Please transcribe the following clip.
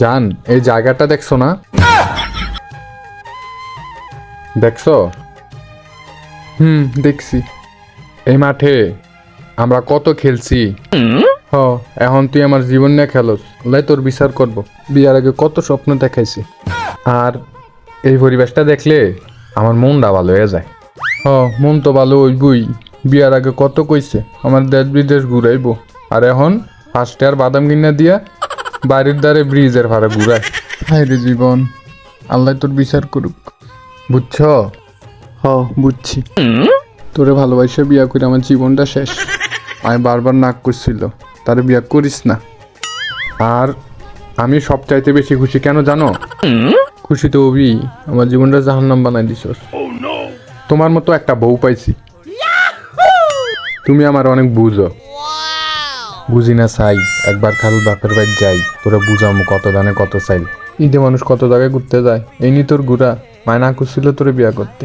জান, এই জায়গাটা দেখছো না? দেখছো? দেখছি। এই মাঠে আমরা কত খেলছি। এখন তুই আমার জীবন নিয়ে খেলোস, লাই তোর বিচার করব। বিয়ার আগে কত স্বপ্ন দেখাইছি, আর এই পরিবেশটা দেখলে আমার মনটা ভালো হয়ে যায়। মন তো ভালো হইবই। বিয়ার আগে কত কইছে আমার দেশ বিদেশ ঘুরাইবো, আর এখন ফার্স্টে আর বাদাম কিনা দিয়া বাড়ির দ্বারে ব্রিজের ভাড়া ঘুরায়। হায় রে জীবন, আল্লাহ তোর বিচার করুক। বুঝছ? বুঝছি। তোরে ভালোবাসে বিয়া করে আমার জীবনটা শেষ। আমি বারবার নাক করছিল তারে বিয়া করিস না। আর আমি সবচাইতে বেশি খুশি কেন জানো? খুশি তো অবি, আমার জীবনটা জাহান্নাম বানাই দিছস। তোমার মতো একটা বউ পাইছি। তুমি আমার অনেক বুঝো। বুঝি না চাই, একবার খাল বাপের বাড়ি যাই, তোরা বুঝামো কত দানে কত চাইল। ঈদে মানুষ কত জায়গায় ঘুরতে যায়, এই নি তোর ঘুরা। মায়না করছিল তোরে বিয়া করতে।